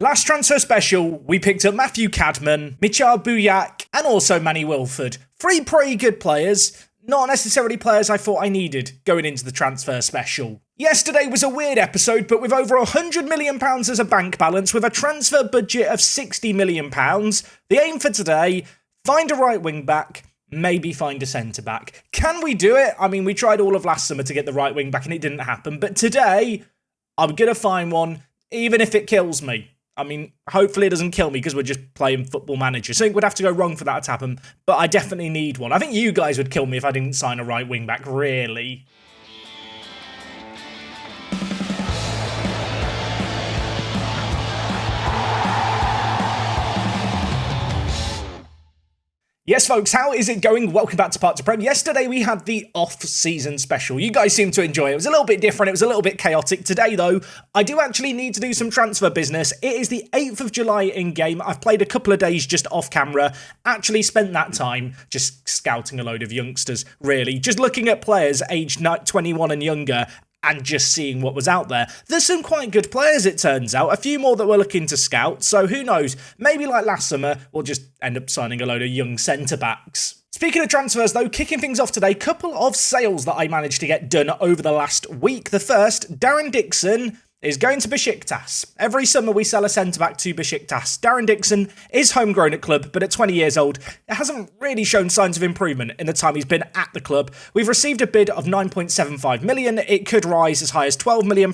Last transfer special, we picked up Matthew Cadman, Michal Buyak, and also Manny Wilford. 3 pretty good players, not necessarily players I thought I needed going into the transfer special. Yesterday was a weird episode, but with over £100 million as a bank balance, with a transfer budget of £60 million, the aim for today, find a right wing back, maybe find a centre back. Can we do it? I mean, we tried all of last summer to get the right wing back and it didn't happen, but today, I'm going to find one, even if it kills me. I mean, hopefully it doesn't kill me because we're just playing Football Manager. Something would have to go wrong for that to happen, but I definitely need one. I think you guys would kill me if I didn't sign a right wing back, really. Yes, folks, how is it going? Welcome back to Part 2 Prem. Yesterday, we had the off-season special. You guys seemed to enjoy it. It was a little bit different. It was a little bit chaotic. Today, though, I do actually need to do some transfer business. It is the 8th of July in-game. I've played a couple of days just off-camera. Actually spent that time just scouting a load of youngsters, really. Just looking at players aged 21 and younger and just seeing what was out there. There's some quite good players, it turns out. A few more that we're looking to scout, so who knows? Maybe like last summer, we'll just end up signing a load of young centre-backs. Speaking of transfers, though, kicking things off today, couple of sales that I managed to get done over the last week. The first, Darren Dixon is going to Besiktas. Every summer we sell a centre-back to Besiktas. Darren Dixon is homegrown at club, but at 20 years old, it hasn't really shown signs of improvement in the time he's been at the club. We've received a bid of £9.75 million. It could rise as high as £12 million.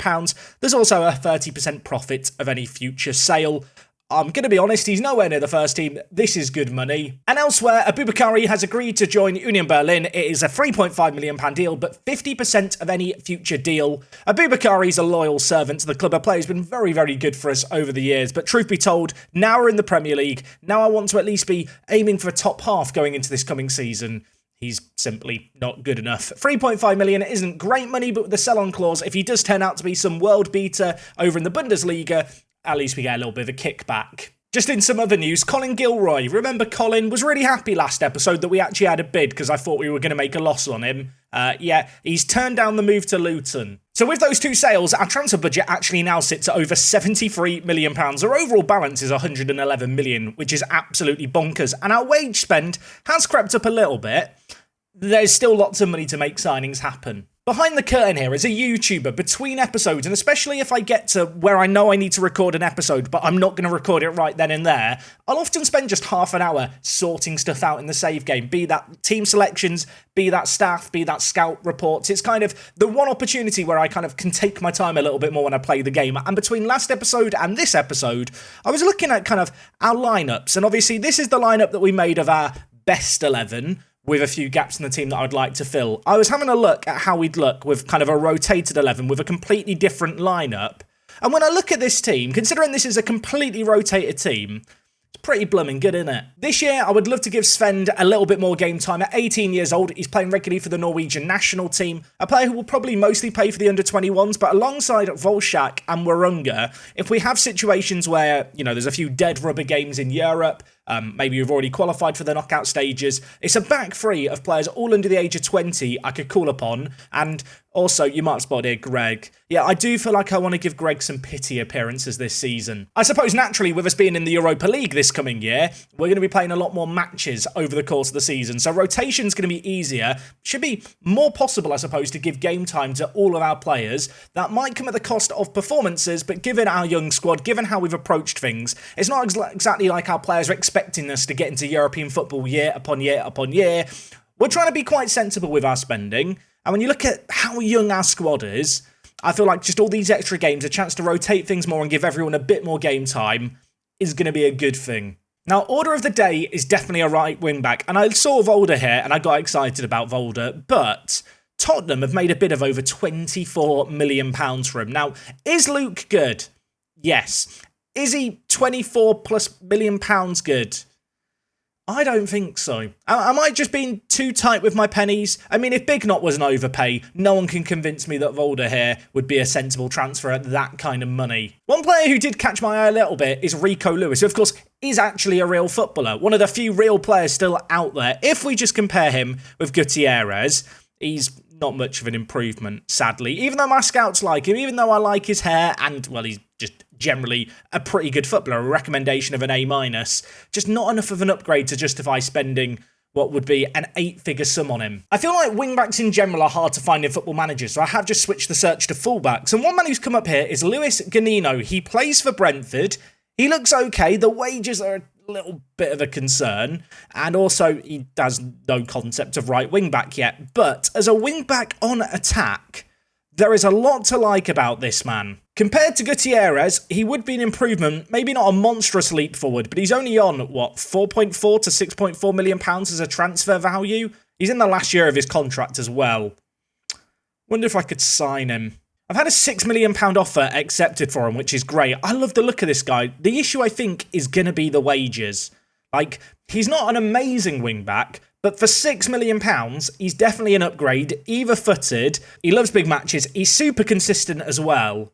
There's also a 30% profit of any future sale. I'm going to be honest, he's nowhere near the first team. This is good money. And elsewhere, Aboubakari has agreed to join Union Berlin. It is a £3.5 million deal, but 50% of any future deal. Aboubakari is a loyal servant to the club. A player who's been very, very good for us over the years. But truth be told, now we're in the Premier League. Now I want to at least be aiming for a top half going into this coming season. He's simply not good enough. 3.5 million isn't great money, but with the sell-on clause, if he does turn out to be some world beater over in the Bundesliga, at least we get a little bit of a kickback. Just in some other news, Colin Gilroy. Remember Colin was really happy last episode that we actually had a bid because I thought we were going to make a loss on him. Yeah, he's turned down the move to Luton. So with those 2 sales, our transfer budget actually now sits at over £73 million. Our overall balance is £111 million, which is absolutely bonkers. And our wage spend has crept up a little bit. There's still lots of money to make signings happen. Behind the curtain here is a YouTuber between episodes, and especially if I get to where I know I need to record an episode, but I'm not going to record it right then and there, I'll often spend just half an hour sorting stuff out in the save game, be that team selections, be that staff, be that scout reports. It's kind of the one opportunity where I kind of can take my time a little bit more when I play the game. And between last episode and this episode, I was looking at kind of our lineups, and obviously this is the lineup that we made of our best 11, with a few gaps in the team that I'd like to fill. I was having a look at how we'd look with kind of a rotated 11 with a completely different lineup. And when I look at this team, considering this is a completely rotated team, it's pretty blooming good, isn't it? This year, I would love to give Sven a little bit more game time. At 18 years old, he's playing regularly for the Norwegian national team, a player who will probably mostly play for the under-21s, but alongside Volshak and Warunga, if we have situations where, you know, there's a few dead rubber games in Europe, maybe you've already qualified for the knockout stages. It's a back three of players all under the age of 20 I could call upon. And also, you might spot here, Greg. Yeah, I do feel like I want to give Greg some pity appearances this season. I suppose naturally, with us being in the Europa League this coming year, we're going to be playing a lot more matches over the course of the season. So rotation's going to be easier. Should be more possible, I suppose, to give game time to all of our players. That might come at the cost of performances, but given our young squad, given how we've approached things, it's not exactly like our players are expecting us to get into European football year upon year upon year. We're trying to be quite sensible with our spending. And when you look at how young our squad is, I feel like just all these extra games, a chance to rotate things more and give everyone a bit more game time is going to be a good thing. Now, order of the day is definitely a right wing back. And I saw Volder here and I got excited about Volder, but Tottenham have made a bid of over £24 million for him. Now, is Luke good? Yes. Is he £24+ million good? I don't think so. Am I just being too tight with my pennies? I mean, if Big Knot was an overpay, no one can convince me that Volder here would be a sensible transfer at that kind of money. One player who did catch my eye a little bit is Rico Lewis, who of course is actually a real footballer. One of the few real players still out there. If we just compare him with Gutierrez, he's not much of an improvement, sadly. Even though my scouts like him, even though I like his hair and, well, he's just generally a pretty good footballer, a recommendation of an A-. Just not enough of an upgrade to justify spending what would be an 8-figure sum on him. I feel like wingbacks in general are hard to find in Football Manager, so I have just switched the search to fullbacks. And one man who's come up here is Luis Ganino. He plays for Brentford. He looks okay. The wages are a little bit of a concern. And also, he has no concept of right wing-back yet. But as a wing-back on attack, there is a lot to like about this man. Compared to Gutierrez, he would be an improvement, maybe not a monstrous leap forward, but he's only on, 4.4 to 6.4 million pounds as a transfer value? He's in the last year of his contract as well. Wonder if I could sign him. I've had a £6 million offer accepted for him, which is great. I love the look of this guy. The issue, I think, is going to be the wages. Like, he's not an amazing wing-back, but for £6 million, he's definitely an upgrade, either-footed. He loves big matches. He's super consistent as well.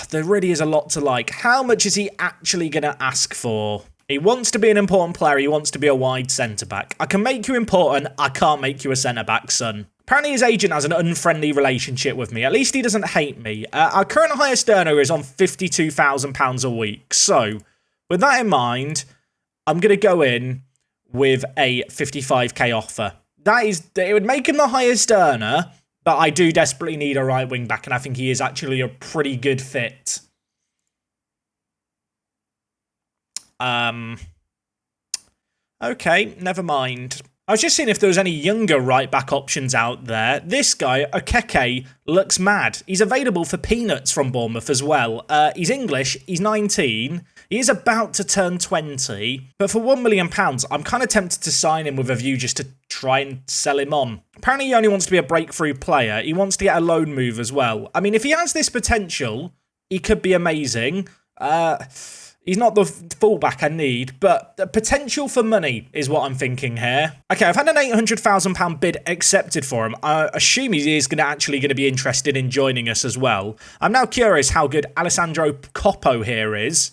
There really is a lot to like. How much is he actually going to ask for? He wants to be an important player. He wants to be a wide centre-back. I can make you important. I can't make you a centre-back, son. Apparently his agent has an unfriendly relationship with me. At least he doesn't hate me. Our current highest earner is on £52,000 a week. So, with that in mind, I'm going to go in with a 55k offer. It would make him the highest earner, but I do desperately need a right wing back, and I think he is actually a pretty good fit. Okay, never mind. I was just seeing if there was any younger right-back options out there. This guy, Okeke, looks mad. He's available for peanuts from Bournemouth as well. He's English, he's 19, he is about to turn 20, but for £1 million, I'm kind of tempted to sign him with a view just to try and sell him on. Apparently he only wants to be a breakthrough player. He wants to get a loan move as well. I mean, if he has this potential, he could be amazing. He's not the fullback I need, but the potential for money is what I'm thinking here. Okay, I've had an £800,000 bid accepted for him. I assume he is actually going to be interested in joining us as well. I'm now curious how good Alessandro Coppo here is.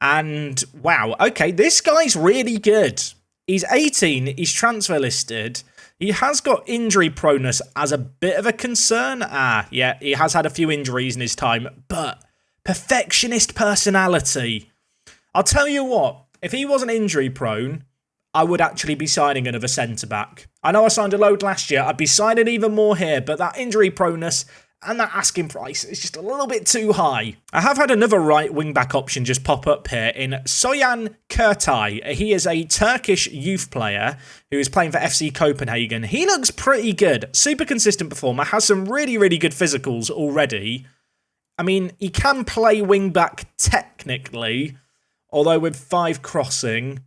And wow, okay, this guy's really good. He's 18, he's transfer listed. He has got injury proneness as a bit of a concern. Yeah, he has had a few injuries in his time, but perfectionist personality. I'll tell you what, if he wasn't injury prone, I would actually be signing another centre-back. I know I signed a load last year, I'd be signing even more here, but that injury proneness and that asking price is just a little bit too high. I have had another right wing-back option just pop up here in Soyan Kurtay. He is a Turkish youth player who is playing for FC Copenhagen. He looks pretty good, super consistent performer, has some really, really good physicals already. I mean, he can play wing-back technically, although with 5 crossing,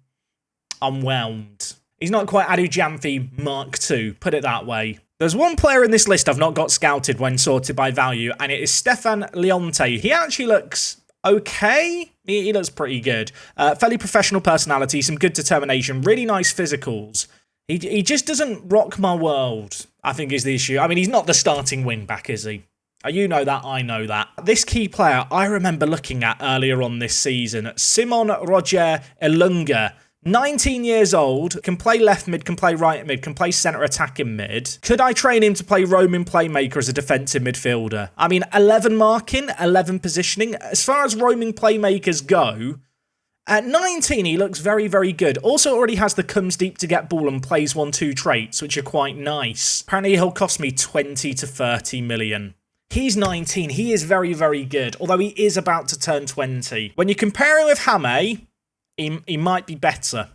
I'm whelmed. He's not quite Adu Jamfi Mark II, put it that way. There's one player in this list I've not got scouted when sorted by value, and it is Stefan Leonte. He actually looks okay. He looks pretty good. Fairly professional personality, some good determination, really nice physicals. He just doesn't rock my world, I think is the issue. I mean, he's not the starting wing-back, is he? You know that, I know that. This key player I remember looking at earlier on this season, Simon Roger Elunga. 19 years old, can play left mid, can play right mid, can play centre attacking mid. Could I train him to play roaming playmaker as a defensive midfielder? I mean, 11 marking, 11 positioning. As far as roaming playmakers go, at 19 he looks very, very good. Also already has the comes deep to get ball and plays 1-2 traits, which are quite nice. Apparently he'll cost me 20 to 30 million. He's 19, he is very, very good, although he is about to turn 20. When you compare him with Hame, he might be better,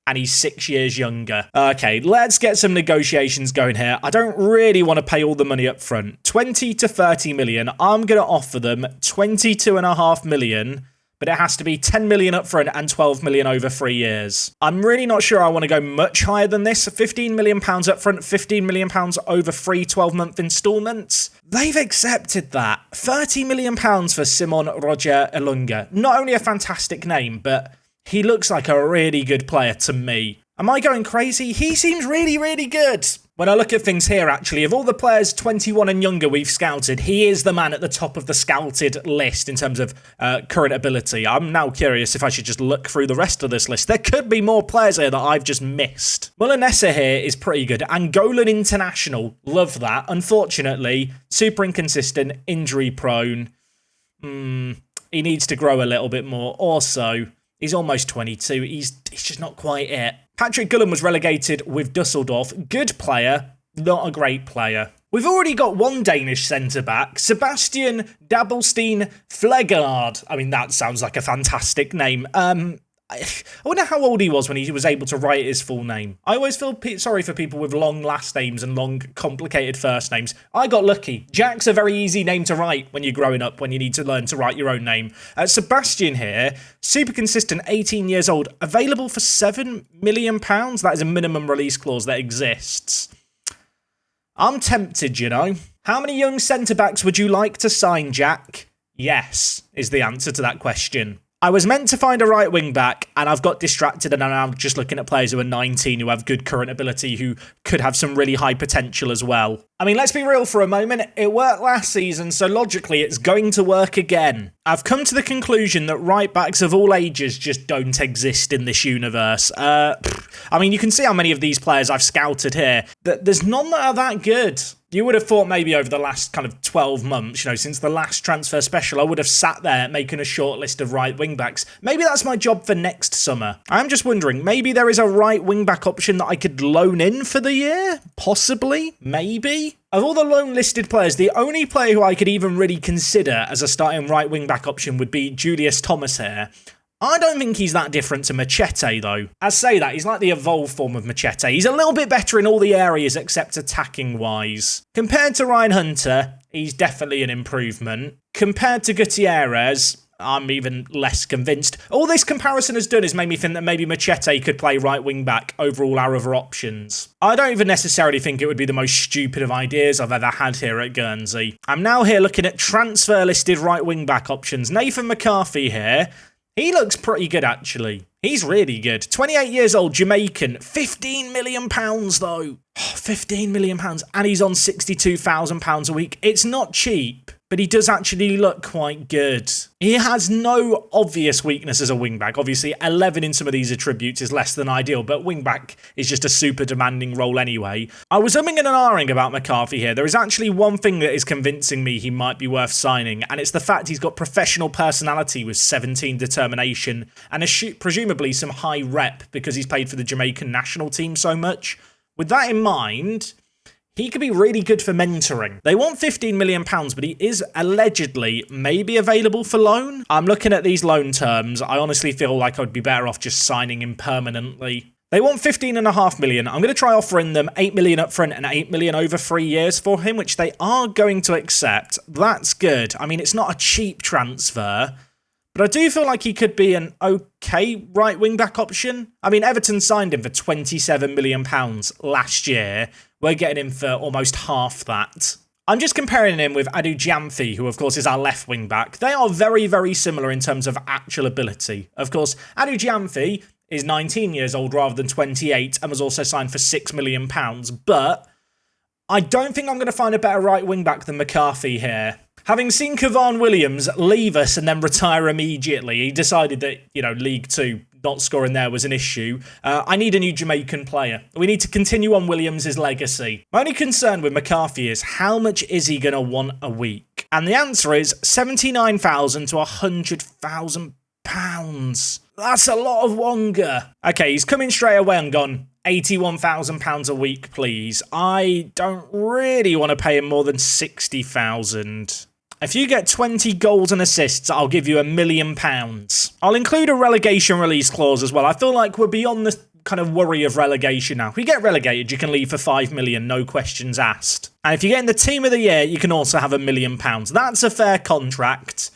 and he's 6 years younger. Okay, let's get some negotiations going here. I don't really want to pay all the money up front. 20 to 30 million. I'm going to offer them 22.5 million, but it has to be 10 million up front and 12 million over 3 years. I'm really not sure I want to go much higher than this. 15 million pounds up front, 15 million pounds over 3 12-month installments. They've accepted that. 30 million pounds for Simon Roger Elunga. Not only a fantastic name, but he looks like a really good player to me. Am I going crazy? He seems really, really good. When I look at things here, actually, of all the players 21 and younger we've scouted, he is the man at the top of the scouted list in terms of current ability. I'm now curious if I should just look through the rest of this list. There could be more players here that I've just missed. Mulanessa here is pretty good. Angolan international. Love that. Unfortunately, super inconsistent, injury prone. he needs to grow a little bit more. Also, he's almost 22. He's just not quite it. Patrick Gullen was relegated with Dusseldorf. Good player, not a great player. We've already got one Danish centre-back, Sebastian Dabelstein Flegard. I mean, that sounds like a fantastic name. I wonder how old he was when he was able to write his full name. I always feel sorry for people with long last names and long, complicated first names. I got lucky. Jack's a very easy name to write when you're growing up, when you need to learn to write your own name. Sebastian here, super consistent, 18 years old, available for £7 million. That is a minimum release clause that exists. I'm tempted, you know. How many young centre-backs would you like to sign, Jack? Yes, is the answer to that question. I was meant to find a right wing back, and I've got distracted, and I'm just looking at players who are 19, who have good current ability, who could have some really high potential as well. I mean, let's be real for a moment. It worked last season, so logically it's going to work again. I've come to the conclusion that right backs of all ages just don't exist in this universe. I mean, you can see how many of these players I've scouted here. There's none that are that good. You would have thought maybe over the last kind of 12 months, you know, since the last transfer special, I would have sat there making a short list of right wing-backs. Maybe that's my job for next summer. I'm just wondering, maybe there is a right wing-back option that I could loan in for the year? Possibly? Maybe? Of all the loan listed players, the only player who I could even really consider as a starting right wing-back option would be Julius Thomas here. I don't think he's that different to Machete, though. I say that, he's like the evolved form of Machete. He's a little bit better in all the areas except attacking-wise. Compared to Ryan Hunter, he's definitely an improvement. Compared to Gutierrez, I'm even less convinced. All this comparison has done is made me think that maybe Machete could play right wing-back over all our other options. I don't even necessarily think it would be the most stupid of ideas I've ever had here at Guernsey. I'm now here looking at transfer-listed right wing-back options. Nathan McCarthy here. He looks pretty good, actually. He's really good. 28 years old, Jamaican. £15 million, though. £15 million. And he's on £62,000 a week. It's not cheap, but he does actually look quite good. He has no obvious weakness as a wingback. Obviously, 11 in some of these attributes is less than ideal, but wingback is just a super demanding role anyway. I was umming and ahhing about McCarthy here. There is actually one thing that is convincing me he might be worth signing, and it's the fact he's got professional personality with 17 determination and presumably some high rep because he's played for the Jamaican national team so much. With that in mind, he could be really good for mentoring. They want £15 million, but he is allegedly maybe available for loan. I'm looking at these loan terms. I honestly feel like I'd be better off just signing him permanently. They want £15.5 million. I'm going to try offering them £8 million up front and £8 million over 3 years for him, which they are going to accept. That's good. I mean, it's not a cheap transfer, but I do feel like he could be an okay right wing-back option. I mean, Everton signed him for £27 million last year. We're getting him for almost half that. I'm just comparing him with Adu Jamfi, who of course is our left wing back. They are very, very similar in terms of actual ability. Of course, Adu Jamfi is 19 years old rather than 28 and was also signed for £6 million. But I don't think I'm going to find a better right wing back than McCarthy here. Having seen Kevan Williams leave us and then retire immediately, he decided that, you know, League Two not scoring there was an issue. I need a new Jamaican player. We need to continue on Williams' legacy. My only concern with McCarthy is how much is he going to want a week? And the answer is £79,000 to £100,000. That's a lot of Wonga. Okay, he's coming straight away and gone, £81,000 a week, please. I don't really want to pay him more than £60,000. If you get 20 goals and assists, I'll give you £1 million. I'll include a relegation release clause as well. I feel like we're beyond the kind of worry of relegation now. If we get relegated, you can leave for £5 million, no questions asked. And if you get in the team of the year, you can also have £1 million. That's a fair contract.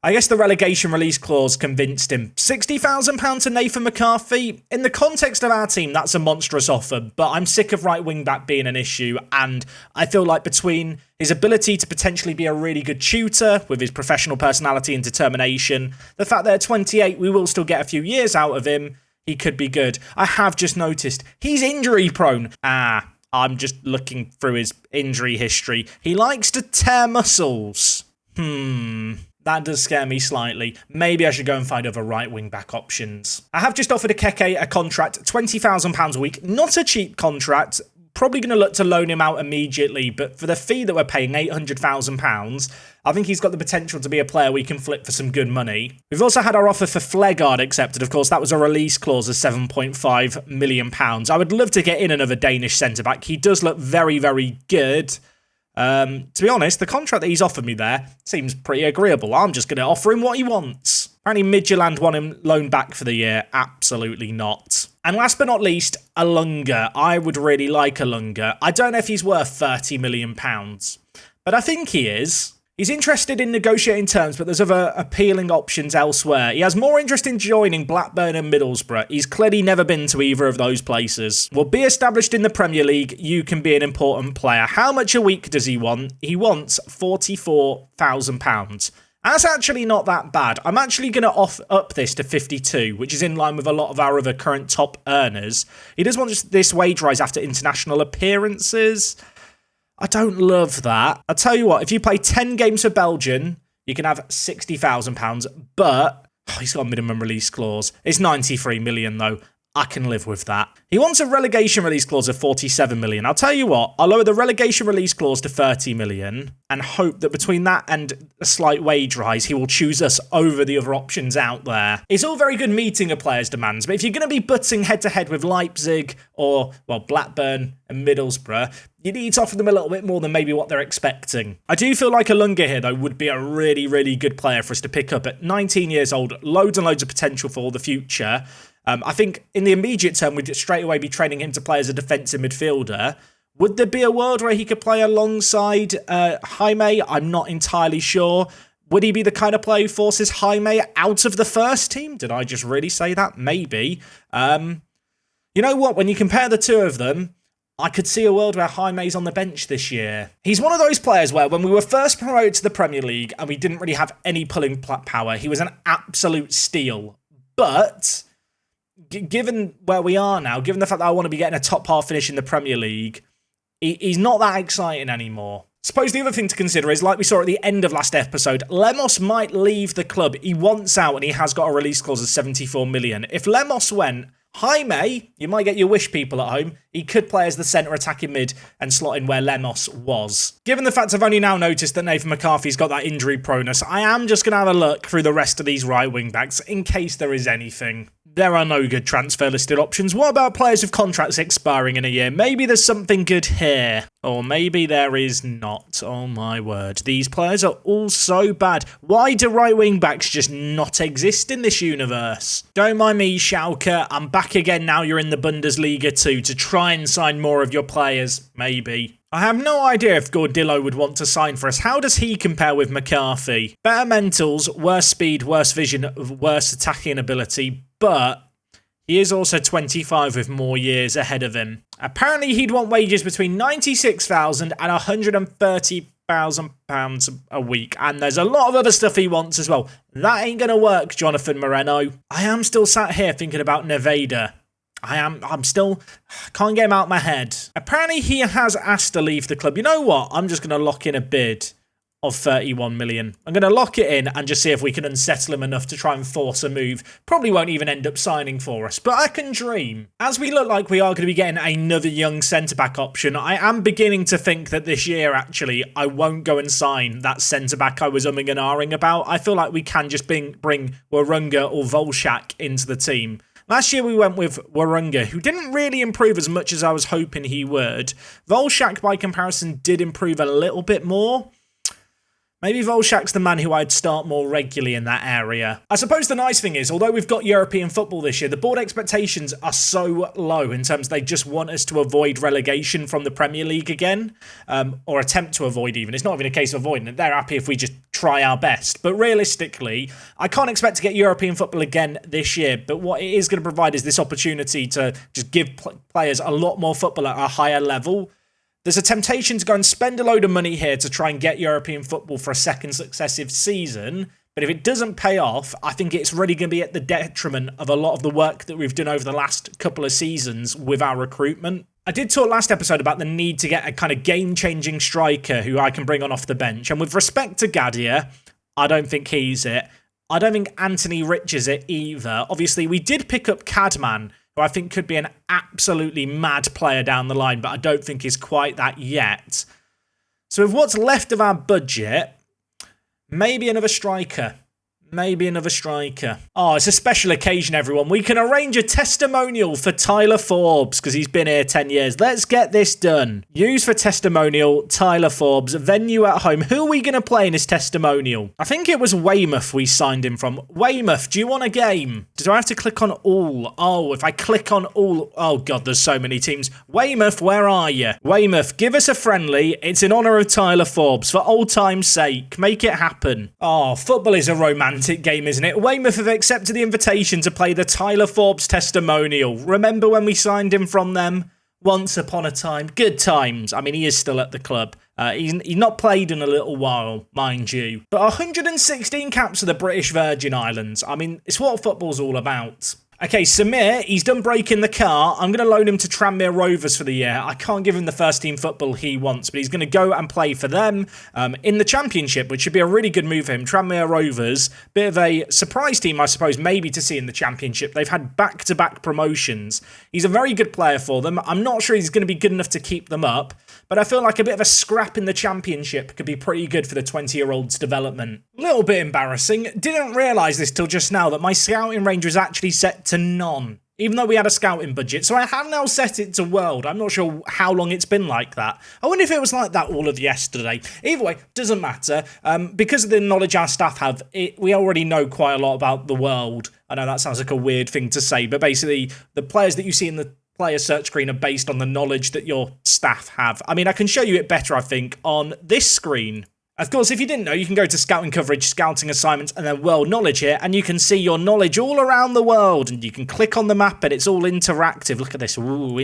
I guess the relegation release clause convinced him. £60,000 to Nathan McCarthy? In the context of our team, that's a monstrous offer, but I'm sick of right wing back being an issue, and I feel like between his ability to potentially be a really good tutor with his professional personality and determination, the fact that at 28 we will still get a few years out of him, he could be good. I have just noticed he's injury prone. I'm just looking through his injury history. He likes to tear muscles. That does scare me slightly. Maybe I should go and find other right wing-back options. I have just offered Akeke a contract, £20,000 a week. Not a cheap contract. probably going to look to loan him out immediately, but for the fee that we're paying, £800,000, I think he's got the potential to be a player we can flip for some good money. We've also had our offer for Flegard accepted. Of course, that was a release clause of £7.5 million. I would love to get in another Danish centre-back. He does look very, very good. To be honest, the contract that he's offered me there seems pretty agreeable. I'm just going to offer him what he wants. Apparently Midtjylland want him loaned back for the year. Absolutely not. And last but not least, Alunga. I would really like Alunga. I don't know if he's worth £30 million, but I think he is. He's interested in negotiating terms, but there's other appealing options elsewhere. He has more interest in joining Blackburn and Middlesbrough. He's clearly never been to either of those places. Will be established in the Premier League. You can be an important player. How much a week does he want? He wants £44,000. That's actually not that bad. I'm actually going to up this to 52, which is in line with a lot of our other current top earners. He does want this wage rise after international appearances. I don't love that. I'll tell you what, if you play 10 games for Belgium, you can have £60,000, but he's got a minimum release clause. It's 93 million though. I can live with that. He wants a relegation release clause of 47 million. I'll tell you what, I'll lower the relegation release clause to 30 million and hope that between that and a slight wage rise, he will choose us over the other options out there. It's all very good meeting a player's demands, but if you're going to be butting head-to-head with Leipzig or, well, Blackburn and Middlesbrough, you need to offer them a little bit more than maybe what they're expecting. I do feel like Alunga here, though, would be a really, really good player for us to pick up at 19 years old. Loads and loads of potential for the future. I think in the immediate term, we'd straight away be training him to play as a defensive midfielder. Would there be a world where he could play alongside Jaime? I'm not entirely sure. Would he be the kind of player who forces Jaime out of the first team? Did I just really say that? Maybe. You know what? When you compare the two of them, I could see a world where Jaime's on the bench this year. He's one of those players where when we were first promoted to the Premier League and we didn't really have any pulling power, he was an absolute steal. But given where we are now, given the fact that I want to be getting a top half finish in the Premier League, he's not that exciting anymore. Suppose the other thing to consider is, like we saw at the end of last episode, Lemos might leave the club. He wants out and he has got a release clause of 74 million. If Lemos went, Jaime, you might get your wish people at home. He could play as the centre attacking mid and slot in where Lemos was. Given the fact I've only now noticed that Nathan McCarthy's got that injury proneness, I am just going to have a look through the rest of these right wing backs in case there is anything. There are no good transfer listed options. What about players with contracts expiring in a year? Maybe there's something good here. Or maybe there is not. Oh my word. These players are all so bad. Why do right wing backs just not exist in this universe? Don't mind me, Schalke. I'm back again now you're in the Bundesliga too to try and sign more of your players. Maybe. I have no idea if Gordillo would want to sign for us. How does he compare with McCarthy? Better mentals, worse speed, worse vision, worse attacking ability, but he is also 25 with more years ahead of him. Apparently he'd want wages between £96,000 and £130,000 a week, and there's a lot of other stuff he wants as well. That ain't going to work, Jonathan Moreno. I am still sat here thinking about Nevada. I'm still, can't get him out of my head. Apparently he has asked to leave the club. You know what? I'm just going to lock in a bid of 31 million. I'm going to lock it in and just see if we can unsettle him enough to try and force a move. Probably won't even end up signing for us, but I can dream. As we look like we are going to be getting another young centre-back option, I am beginning to think that this year, actually, I won't go and sign that centre-back I was umming and ahhing about. I feel like we can just bring Warunga or Volshak into the team. Last year we went with Warunga, who didn't really improve as much as I was hoping he would. Volshak, by comparison, did improve a little bit more. Maybe Volshak's the man who I'd start more regularly in that area. I suppose the nice thing is, although we've got European football this year, the board expectations are so low in terms they just want us to avoid relegation from the Premier League again, or attempt to avoid even. It's not even a case of avoiding it. They're happy if we just try our best. But realistically, I can't expect to get European football again this year, but what it is going to provide is this opportunity to just give players a lot more football at a higher level. There's a temptation to go and spend a load of money here to try and get European football for a second successive season. But if it doesn't pay off, I think it's really going to be at the detriment of a lot of the work that we've done over the last couple of seasons with our recruitment. I did talk last episode about the need to get a kind of game-changing striker who I can bring on off the bench. And with respect to Gadia, I don't think he's it. I don't think Anthony Rich is it either. Obviously, we did pick up Cadman, who I think could be an absolutely mad player down the line, but I don't think is quite that yet. So with what's left of our budget, maybe another striker. Maybe another striker. Oh, it's a special occasion, everyone. We can arrange a testimonial for Tyler Forbes because he's been here 10 years. Let's get this done. Use for testimonial, Tyler Forbes. Venue at home. Who are we going to play in his testimonial? I think it was Weymouth we signed him from. Weymouth, do you want a game? Do I have to click on all? Oh, if I click on all... Oh, God, there's so many teams. Weymouth, where are you? Weymouth, give us a friendly. It's in honour of Tyler Forbes. For old time's sake. Make it happen. Oh, football is a romantic game, isn't it? Weymouth have accepted the invitation to play the Tyler Forbes testimonial. Remember when we signed him from them? Once upon a time. Good times. I mean, he is still at the club. He's not played in a little while, mind you. But 116 caps for the British Virgin Islands. I mean, it's what football's all about. Okay, Samir, he's done breaking the car. I'm going to loan him to Tranmere Rovers for the year. I can't give him the first team football he wants, but he's going to go and play for them in the Championship, which should be a really good move for him. Tranmere Rovers, bit of a surprise team, I suppose, maybe to see in the Championship. They've had back-to-back promotions. He's a very good player for them. I'm not sure he's going to be good enough to keep them up, but I feel like a bit of a scrap in the Championship could be pretty good for the 20-year-old's development. A little bit embarrassing. Didn't realise this till just now that my scouting range was actually set to none, even though we had a scouting budget. So I have now set it to world. I'm not sure how long it's been like that. I wonder if it was like that all of yesterday. Either way, doesn't matter. Because of the knowledge our staff have, we already know quite a lot about the world. I know that sounds like a weird thing to say, but basically the players that you see in the player search screen are based on the knowledge that your staff have. I mean, I can show you it better, I think, on this screen. Of course, if you didn't know, you can go to scouting coverage, scouting assignments, and then world knowledge here, and you can see your knowledge all around the world, and you can click on the map, and it's all interactive. Look at this. Ooh,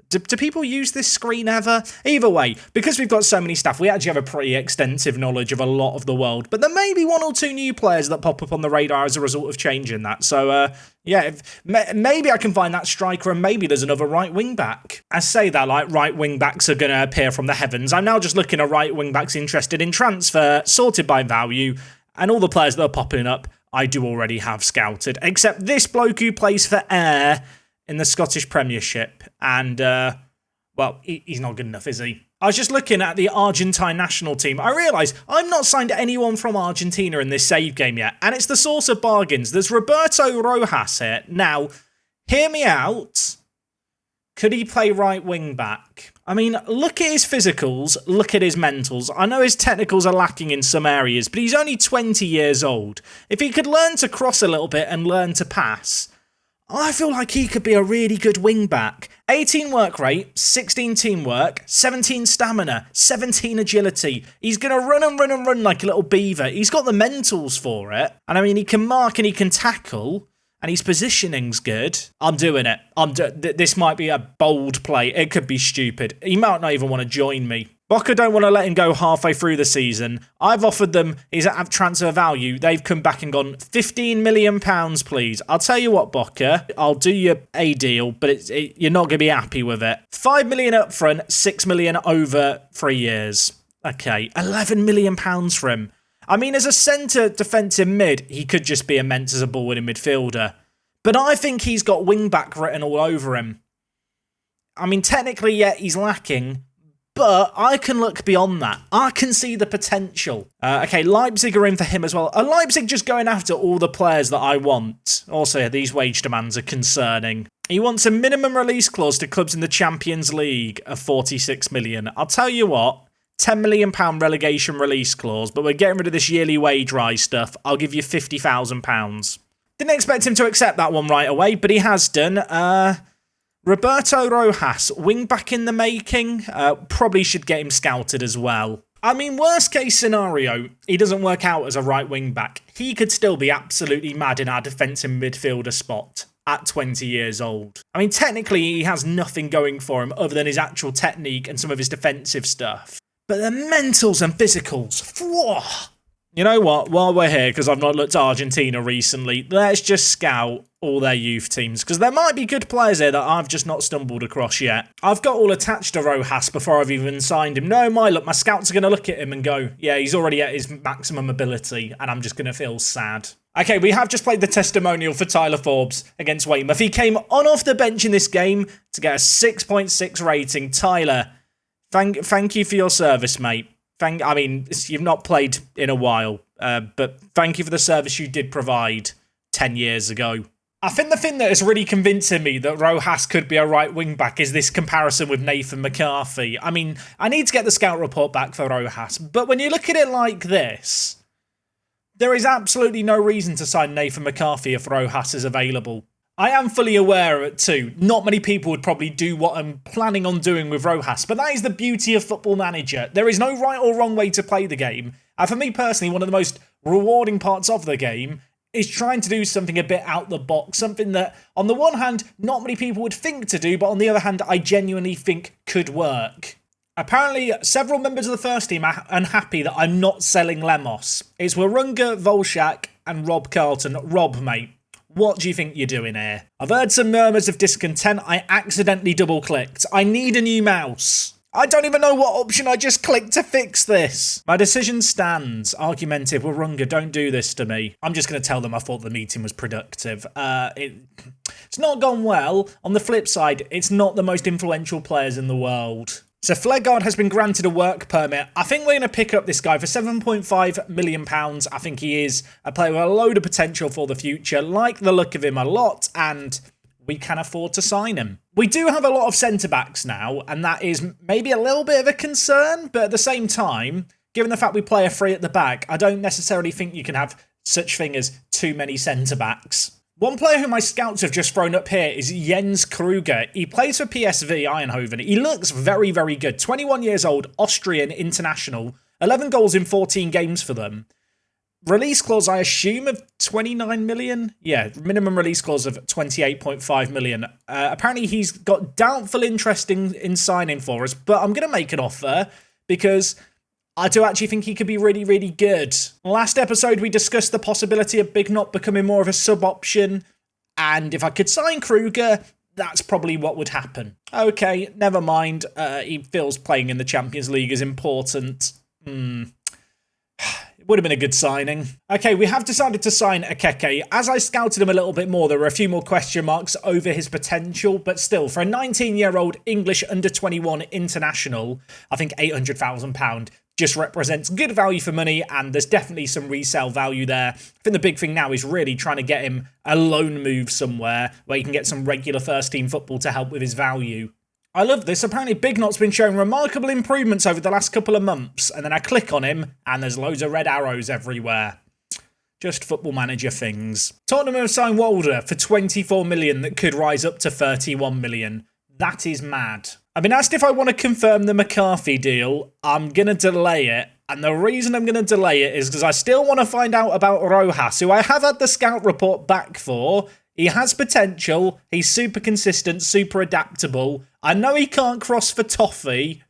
do people use this screen ever? Either way, because we've got so many staff, we actually have a pretty extensive knowledge of a lot of the world, but there may be one or two new players that pop up on the radar as a result of changing that. So, yeah, maybe I can find that striker, and maybe there's another right wing back. I say that like right wing backs are going to appear from the heavens. I'm now just looking at right wing backs interested in transfer, sorted by value, and all the players that are popping up, I do already have scouted, except this bloke who plays for Ayr in the Scottish Premiership, and, well, he's not good enough, is he? I was just looking at the Argentine national team. I realise I've not signed anyone from Argentina in this save game yet, and it's the source of bargains. There's Roberto Rojas here. Now, hear me out. Could he play right wing back? I mean, look at his physicals, look at his mentals. I know his technicals are lacking in some areas, but he's only 20 years old. If he could learn to cross a little bit and learn to pass, I feel like he could be a really good wing back. 18 work rate, 16 teamwork, 17 stamina, 17 agility. He's going to run and run and run like a little beaver. He's got the mentals for it. And I mean, he can mark and he can tackle. And his positioning's good. I'm doing it. This might be a bold play. It could be stupid. He might not even want to join me. Boca don't want to let him go halfway through the season. I've offered them his transfer value. They've come back and gone, £15 million, please. I'll tell you what, Boca, I'll do you a deal, but you're not going to be happy with it. £5 million up front, £6 million over 3 years. Okay, £11 million for him. I mean, as a centre defensive mid, he could just be immense as a ball-winning midfielder. But I think he's got wing-back written all over him. I mean, technically, yeah, he's lacking, but I can look beyond that. I can see the potential. Okay, Leipzig are in for him as well. Are Leipzig just going after all the players that I want? Also, these wage demands are concerning. He wants a minimum release clause to clubs in the Champions League of 46 million. I'll tell you what. £10 million relegation release clause, but we're getting rid of this yearly wage rise stuff. I'll give you £50,000. Didn't expect him to accept that one right away, but he has done. Roberto Rojas, wing back in the making. Probably should get him scouted as well. I mean, worst case scenario, he doesn't work out as a right wing back. He could still be absolutely mad in our defensive midfielder spot at 20 years old. I mean, technically, he has nothing going for him other than his actual technique and some of his defensive stuff. But the mentals and physicals, whoa. You know what? While we're here, because I've not looked at Argentina recently, let's just scout all their youth teams, because there might be good players here that I've just not stumbled across yet. I've got all attached to Rojas before I've even signed him. No, my scouts are going to look at him and go, yeah, he's already at his maximum ability, and I'm just going to feel sad. Okay, we have just played the testimonial for Tyler Forbes against Weymouth. He came on off the bench in this game to get a 6.6 rating. Tyler, thank you for your service, mate. You've not played in a while, but thank you for the service you did provide 10 years ago. I think the thing that is really convincing me that Rojas could be a right wing-back is this comparison with Nathan McCarthy. I mean, I need to get the scout report back for Rojas, but when you look at it like this, there is absolutely no reason to sign Nathan McCarthy if Rojas is available. I am fully aware, too, not many people would probably do what I'm planning on doing with Rojas, but that is the beauty of Football Manager. There is no right or wrong way to play the game, and for me personally, one of the most rewarding parts of the game is trying to do something a bit out the box, something that, on the one hand, not many people would think to do, but on the other hand, I genuinely think could work. Apparently, several members of the first team are unhappy that I'm not selling Lemos. It's Warunga, Volshak, and Rob Carlton. Rob, mate, what do you think you're doing here? I've heard some murmurs of discontent. I accidentally double-clicked. I need a new mouse. I don't even know what option I just clicked to fix this. My decision stands. Argumentative. Warunga, don't do this to me. I'm just going to tell them I thought the meeting was productive. It's not gone well. On the flip side, it's not the most influential players in the world. So Flegard has been granted a work permit. I think we're going to pick up this guy for £7.5 million. I think he is a player with a load of potential for the future. Like the look of him a lot, and we can afford to sign him. We do have a lot of centre-backs now, and that is maybe a little bit of a concern, but at the same time, given the fact we play a three at the back, I don't necessarily think you can have such thing as too many centre-backs. One player who my scouts have just thrown up here is Jens Kruger. He plays for PSV Eindhoven. He looks very, very good. 21 years old, Austrian international, 11 goals in 14 games for them. Release clause, I assume, of 29 million? Yeah, minimum release clause of 28.5 million. Apparently, he's got doubtful interest in signing for us, but I'm going to make an offer because I do actually think he could be really, really good. Last episode, we discussed the possibility of Big Knot becoming more of a sub-option, and if I could sign Kruger, that's probably what would happen. Okay, never mind. He feels playing in the Champions League is important. Would have been a good signing. Okay, we have decided to sign Akeke. As I scouted him a little bit more, there were a few more question marks over his potential, but still, for a 19-year-old English under-21 international, I think £800,000 just represents good value for money, and there's definitely some resale value there. I think the big thing now is really trying to get him a loan move somewhere where he can get some regular first-team football to help with his value. I love this. Apparently Big Knot's been showing remarkable improvements over the last couple of months, and then I click on him and there's loads of red arrows everywhere. Just Football Manager things. Tottenham have signed Walder for 24 million that could rise up to 31 million. That is mad. I've been asked if I want to confirm the McCarthy deal. I'm going to delay it. And the reason I'm going to delay it is because I still want to find out about Rojas, who I have had the scout report back for. He has potential. He's super consistent, super adaptable. I know he can't cross for Toffee.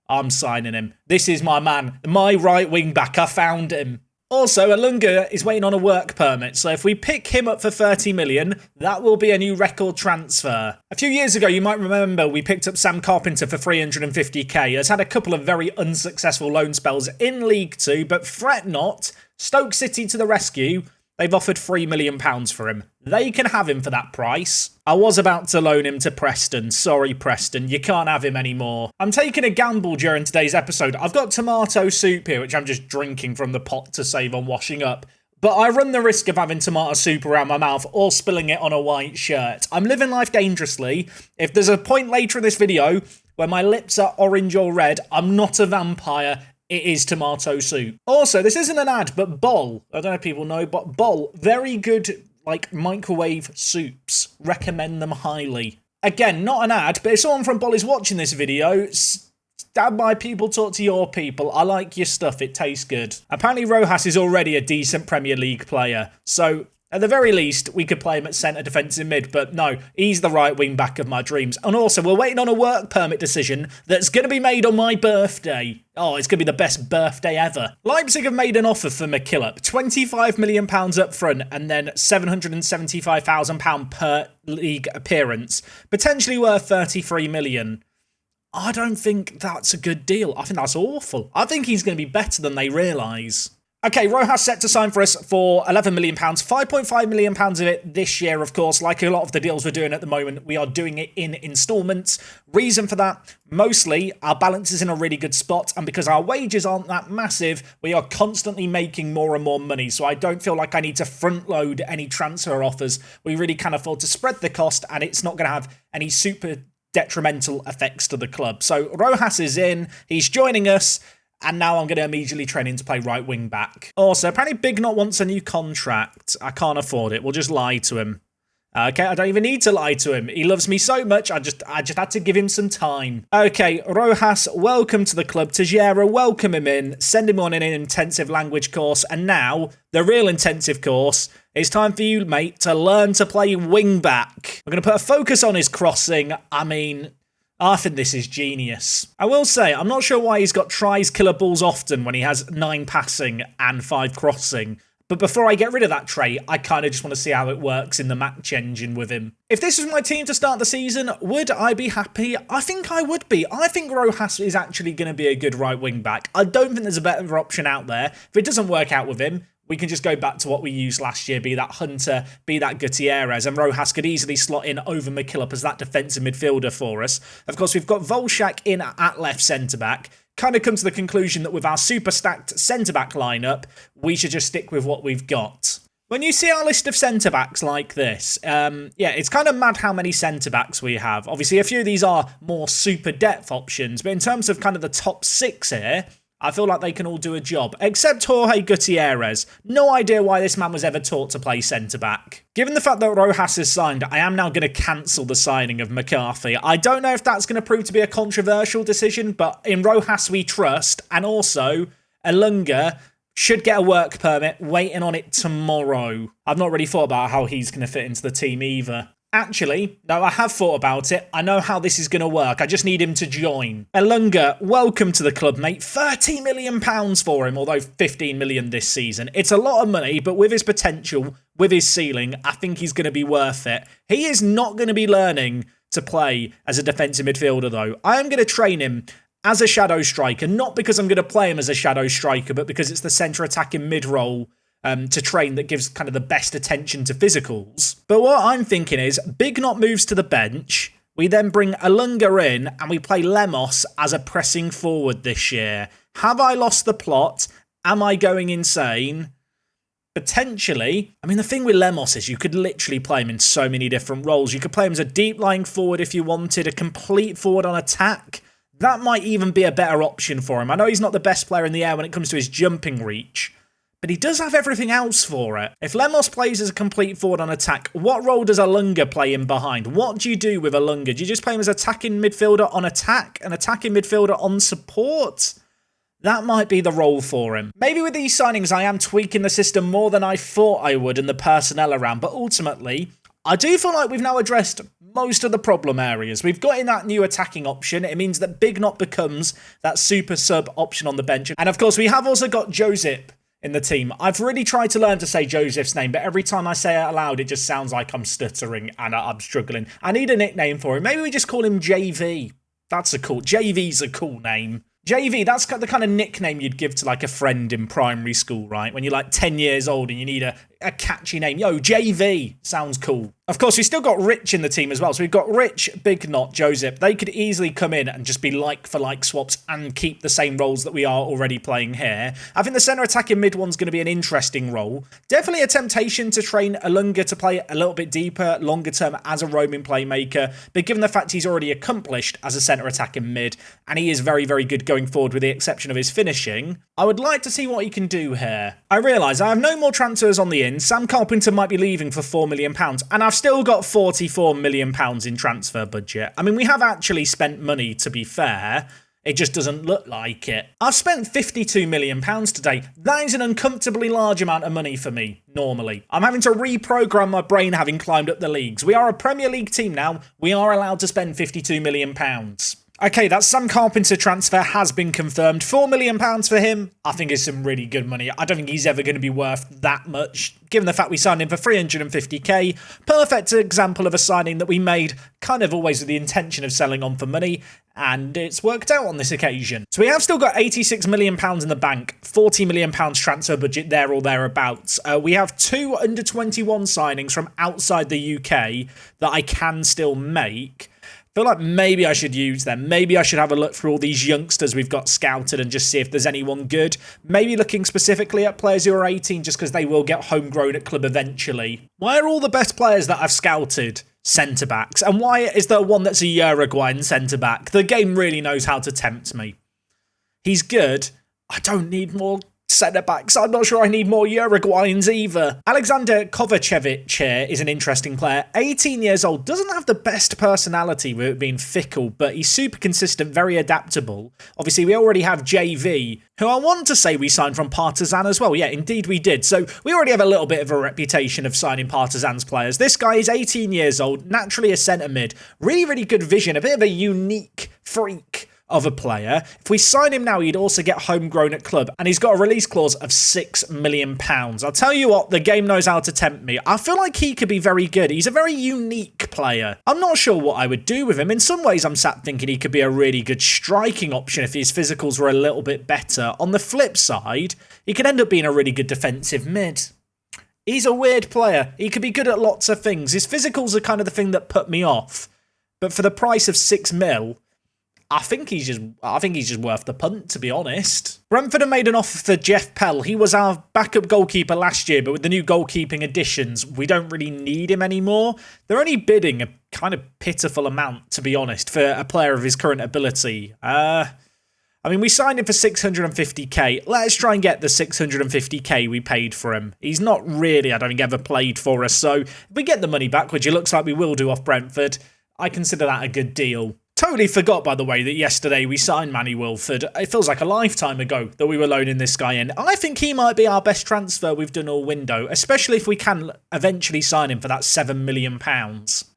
I'm signing him. This is my man. My right wing back. I found him. Also, Alunga is waiting on a work permit, so if we pick him up for 30 million, that will be a new record transfer. A few years ago, you might remember we picked up Sam Carpenter for 350k. Has had a couple of very unsuccessful loan spells in League 2, but fret not. Stoke City to the rescue. They've offered £3 million for him. They can have him for that price. I was about to loan him to Preston. Sorry, Preston, you can't have him anymore. I'm taking a gamble during today's episode. I've got tomato soup here, which I'm just drinking from the pot to save on washing up. But I run the risk of having tomato soup around my mouth or spilling it on a white shirt. I'm living life dangerously. If there's a point later in this video where my lips are orange or red, I'm not a vampire. It is tomato soup. Also, this isn't an ad, but Bol, I don't know if people know, but Bol, very good, like, microwave soups. Recommend them highly. Again, not an ad, but if someone from Bol is watching this video, stand by people, talk to your people. I like your stuff, it tastes good. Apparently Rojas is already a decent Premier League player, so at the very least, we could play him at centre defensive mid, but no, he's the right wing back of my dreams. And also, we're waiting on a work permit decision that's going to be made on my birthday. Oh, it's going to be the best birthday ever. Leipzig have made an offer for McKillop. £25 million up front and then £775,000 per league appearance. Potentially worth £33 million. I don't think that's a good deal. I think that's awful. I think he's going to be better than they realise. Okay, Rojas set to sign for us for £11 million, £5.5 million of it this year, of course. Like a lot of the deals we're doing at the moment, we are doing it in installments. Reason for that, mostly our balance is in a really good spot, and because our wages aren't that massive, we are constantly making more and more money, so I don't feel like I need to front load any transfer offers. We really can afford to spread the cost, and it's not going to have any super detrimental effects to the club. So Rojas is in, he's joining us, and now I'm going to immediately train him to play right wing back. Also, apparently Big Knot wants a new contract. I can't afford it. We'll just lie to him. Okay, I don't even need to lie to him. He loves me so much, I just had to give him some time. Okay, Rojas, welcome to the club. Tejera, welcome him in. Send him on an intensive language course. And now, the real intensive course, it's time for you, mate, to learn to play wing back. We're going to put a focus on his crossing. I think this is genius. I will say, I'm not sure why he's got tries, killer balls often when he has 9 passing and 5 crossing. But before I get rid of that trait, I kind of just want to see how it works in the match engine with him. If this was my team to start the season, would I be happy? I think I would be. I think Rojas is actually going to be a good right wing back. I don't think there's a better option out there. If it doesn't work out with him, we can just go back to what we used last year, be that Hunter, be that Gutierrez, and Rojas could easily slot in over McKillop as that defensive midfielder for us. Of course, we've got Volshak in at left centre-back. Kind of come to the conclusion that with our super stacked centre-back lineup, we should just stick with what we've got. When you see our list of centre-backs like this, it's kind of mad how many centre-backs we have. Obviously, a few of these are more super depth options, but in terms of kind of the top 6 here, I feel like they can all do a job, except Jorge Gutierrez. No idea why this man was ever taught to play centre-back. Given the fact that Rojas is signed, I am now going to cancel the signing of McCarthy. I don't know if that's going to prove to be a controversial decision, but in Rojas we trust, and also Elunga should get a work permit, waiting on it tomorrow. I've not really thought about how he's going to fit into the team either. Actually, no, I have thought about it. I know how this is going to work. I just need him to join. Elunga, welcome to the club, mate. £30 million for him, although 15 million this season. It's a lot of money, but with his potential, with his ceiling, I think he's going to be worth it. He is not going to be learning to play as a defensive midfielder, though. I am going to train him as a shadow striker, not because I'm going to play him as a shadow striker, but because it's the centre attacking mid-role to train that gives kind of the best attention to physicals. But what I'm thinking is, Big Knot moves to the bench, we then bring Elunga in, and we play Lemos as a pressing forward this year. Have I lost the plot? Am I going insane? Potentially. I mean, the thing with Lemos is you could literally play him in so many different roles. You could play him as a deep-lying forward if you wanted, a complete forward on attack. That might even be a better option for him. I know he's not the best player in the air when it comes to his jumping reach, but he does have everything else for it. If Lemos plays as a complete forward on attack, what role does Elunga play in behind? What do you do with Elunga? Do you just play him as attacking midfielder on attack, an attacking midfielder on support? That might be the role for him. Maybe with these signings, I am tweaking the system more than I thought I would and the personnel around, but ultimately, I do feel like we've now addressed most of the problem areas. We've got in that new attacking option. It means that Big Knot becomes that super sub option on the bench. And of course, we have also got Joseph in the team. I've really tried to learn to say Joseph's name, but every time I say it aloud, it just sounds like I'm stuttering and I'm struggling. I need a nickname for him. Maybe we just call him JV. JV's a cool name. JV, that's the kind of nickname you'd give to like a friend in primary school, right? When you're like 10 years old and you need a catchy name. Yo, JV. Sounds cool. Of course, we've still got Rich in the team as well. So we've got Rich, Big Knot, Joseph. They could easily come in and just be like-for-like swaps and keep the same roles that we are already playing here. I think the centre attacking mid one's going to be an interesting role. Definitely a temptation to train Elunga to play a little bit deeper, longer term as a roaming playmaker. But given the fact he's already accomplished as a centre attacking mid, and he is very, very good going forward with the exception of his finishing, I would like to see what he can do here. I realise I have no more transfers on the in. Sam Carpenter might be leaving for £4 million, and I've still got £44 million in transfer budget. I mean, we have actually spent money, to be fair. It just doesn't look like it. I've spent £52 million today. That is an uncomfortably large amount of money for me, normally. I'm having to reprogram my brain having climbed up the leagues. We are a Premier League team now. We are allowed to spend £52 million. Okay, that Sam Carpenter transfer has been confirmed. £4 million for him, I think is some really good money. I don't think he's ever going to be worth that much, given the fact we signed him for 350k. Perfect example of a signing that we made kind of always with the intention of selling on for money. And it's worked out on this occasion. So we have still got £86 million in the bank, £40 million transfer budget there or thereabouts. We have 2 under-21 signings from outside the UK that I can still make. I feel like maybe I should use them. Maybe I should have a look through all these youngsters we've got scouted and just see if there's anyone good. Maybe looking specifically at players who are 18 just because they will get homegrown at club eventually. Why are all the best players that I've scouted centre-backs? And why is there one that's a Uruguayan centre-back? The game really knows how to tempt me. He's good. I don't need more centre-backs. I'm not sure I need more Uruguayans either. Alexander Kovacevic here is an interesting player. 18 years old, doesn't have the best personality with it being fickle, but he's super consistent, very adaptable. Obviously, we already have JV, who I want to say we signed from Partizan as well. Yeah, indeed we did. So we already have a little bit of a reputation of signing Partizan's players. This guy is 18 years old, naturally a centre mid. Really, really good vision, a bit of a unique freak of a player. If we sign him now, he'd also get homegrown at club, and he's got a release clause of £6 million. I'll tell you what, the game knows how to tempt me. I feel like he could be very good. He's a very unique player. I'm not sure what I would do with him. In some ways, I'm sat thinking he could be a really good striking option if his physicals were a little bit better. On the flip side, he could end up being a really good defensive mid. He's a weird player. He could be good at lots of things. His physicals are kind of the thing that put me off. But for the price of £6 million, I think he's just worth the punt, to be honest. Brentford have made an offer for Jeff Pell. He was our backup goalkeeper last year, but with the new goalkeeping additions, we don't really need him anymore. They're only bidding a kind of pitiful amount, to be honest, for a player of his current ability. I mean, we signed him for 650k. Let's try and get the 650k we paid for him. He's not really, I don't think, ever played for us. So if we get the money back, which it looks like we will do off Brentford, I consider that a good deal. Totally forgot, by the way, that yesterday we signed Manny Wilford. It feels like a lifetime ago that we were loaning this guy in. I think he might be our best transfer we've done all window, especially if we can eventually sign him for that £7 million.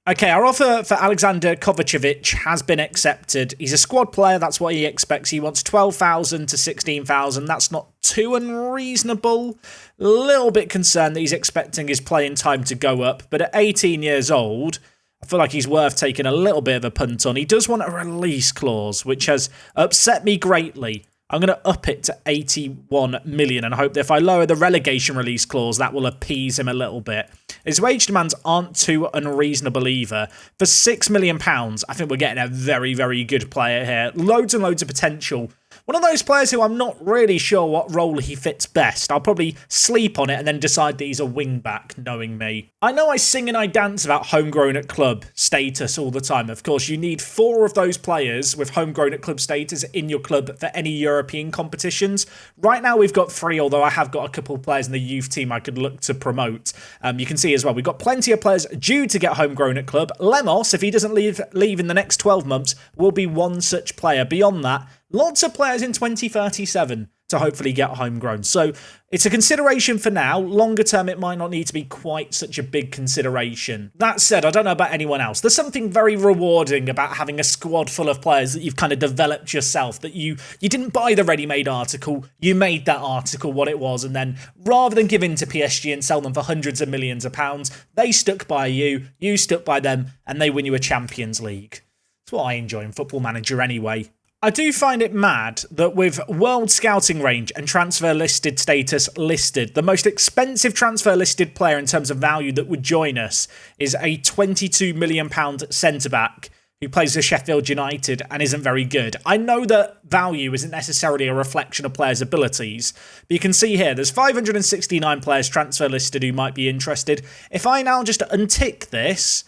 Okay, our offer for Alexander Kovacevic has been accepted. He's a squad player, that's what he expects. He wants 12,000 to 16,000. That's not too unreasonable. A little bit concerned that he's expecting his playing time to go up, but at 18 years old, I feel like he's worth taking a little bit of a punt on. He does want a release clause, which has upset me greatly. I'm going to up it to 81 million and hope that if I lower the relegation release clause, that will appease him a little bit. His wage demands aren't too unreasonable either. For £6 million, I think we're getting a very, very good player here. Loads and loads of potential. One of those players who I'm not really sure what role he fits best. I'll probably sleep on it and then decide that he's a wing-back, knowing me. I know I sing and I dance about homegrown at club status all the time. Of course, you need 4 of those players with homegrown at club status in your club for any European competitions. Right now, we've got 3, although I have got a couple of players in the youth team I could look to promote. You can see as well, we've got plenty of players due to get homegrown at club. Lemos, if he doesn't leave in the next 12 months, will be one such player. Beyond that, lots of players in 2037 to hopefully get homegrown. So it's a consideration for now. Longer term, it might not need to be quite such a big consideration. That said, I don't know about anyone else. There's something very rewarding about having a squad full of players that you've kind of developed yourself, that you didn't buy the ready-made article, you made that article what it was, and then rather than give in to PSG and sell them for hundreds of millions of pounds, they stuck by you, you stuck by them, and they win you a Champions League. That's what I enjoy in Football Manager anyway. I do find it mad that with World Scouting Range and Transfer Listed status listed, the most expensive transfer listed player in terms of value that would join us is a £22 million centre-back who plays for Sheffield United and isn't very good. I know that value isn't necessarily a reflection of players' abilities, but you can see here there's 569 players transfer listed who might be interested. If I now just untick this,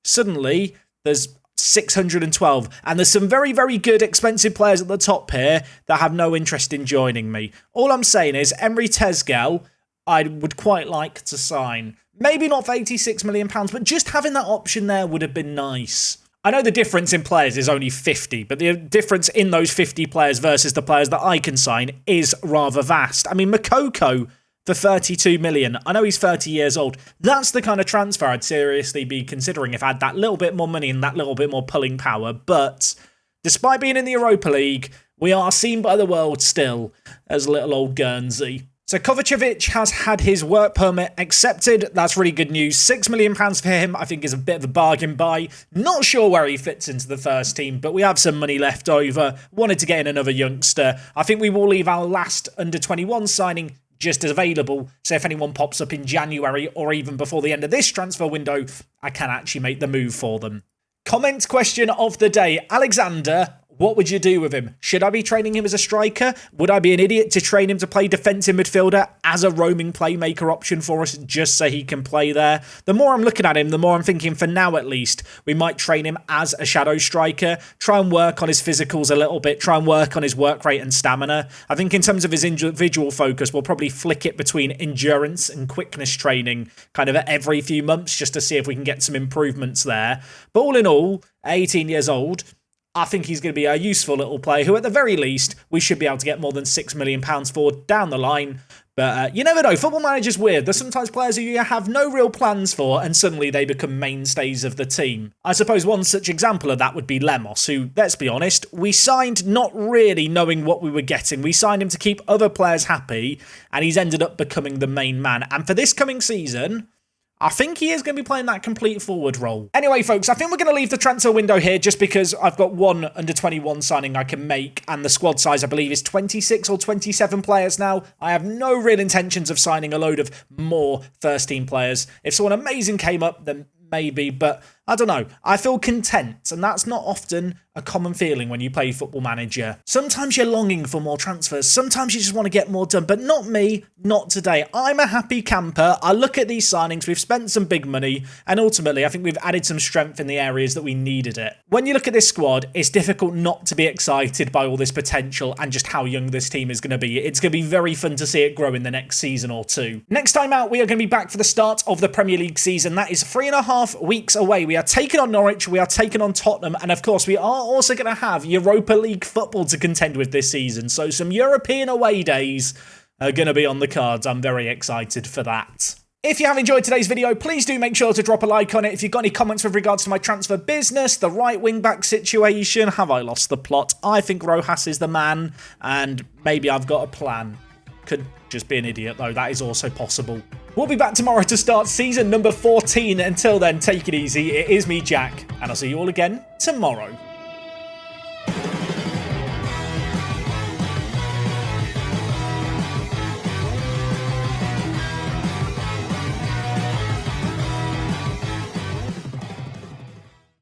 suddenly there's 612, and there's some very, very good expensive players at the top here that have no interest in joining me. All I'm saying is Emery Tezgel, I would quite like to sign. Maybe not for £86 million, but just having that option there would have been nice. I know the difference in players is only 50, but the difference in those 50 players versus the players that I can sign is rather vast. I mean, Makoko for 32 million. I know he's 30 years old. That's the kind of transfer I'd seriously be considering if I had that little bit more money and that little bit more pulling power. But despite being in the Europa League, we are seen by the world still as little old Guernsey. So Kovacevic has had his work permit accepted. That's really good news. £6 million for him, I think, is a bit of a bargain buy. Not sure where he fits into the first team, but we have some money left over. Wanted to get in another youngster. I think we will leave our last under-21 signing just as available. So if anyone pops up in January or even before the end of this transfer window, I can actually make the move for them. Comment question of the day. Alexander, what would you do with him? Should I be training him as a striker? Would I be an idiot to train him to play defensive midfielder as a roaming playmaker option for us just so he can play there? The more I'm looking at him, the more I'm thinking, for now at least, we might train him as a shadow striker, try and work on his physicals a little bit, try and work on his work rate and stamina. I think in terms of his individual focus, we'll probably flick it between endurance and quickness training kind of every few months just to see if we can get some improvements there. But all in all, 18 years old, I think he's going to be a useful little player who, at the very least, we should be able to get more than £6 million for down the line. But you never know. Football Manager's weird. There's sometimes players who you have no real plans for, and suddenly they become mainstays of the team. I suppose one such example of that would be Lemos, who, let's be honest, we signed not really knowing what we were getting. We signed him to keep other players happy, and he's ended up becoming the main man. And for this coming season, I think he is going to be playing that complete forward role. Anyway, folks, I think we're going to leave the transfer window here just because I've got one under-21 signing I can make, and the squad size, I believe, is 26 or 27 players now. I have no real intentions of signing a load of more first-team players. If someone amazing came up, then maybe, but I don't know. I feel content, and that's not often a common feeling when you play Football Manager. Sometimes you're longing for more transfers. Sometimes you just want to get more done, but not me, not today. I'm a happy camper. I look at these signings. We've spent some big money, and ultimately, I think we've added some strength in the areas that we needed it. When you look at this squad, it's difficult not to be excited by all this potential and just how young this team is going to be. It's going to be very fun to see it grow in the next season or two. Next time out, we are going to be back for the start of the Premier League season. That is 3.5 weeks away. We are taking on Norwich, we are taking on Tottenham, and of course we are also going to have Europa League football to contend with this season, so some European away days are going to be on the cards. I'm very excited for that. If you have enjoyed today's video, please do make sure to drop a like on it. If you've got any comments with regards to my transfer business, the right wing-back situation, have I lost the plot? I think Rojas is the man, and maybe I've got a plan. Could just be an idiot, though. That is also possible. We'll be back tomorrow to start season number 14. Until then, take it easy. It is me, Jack, and I'll see you all again tomorrow.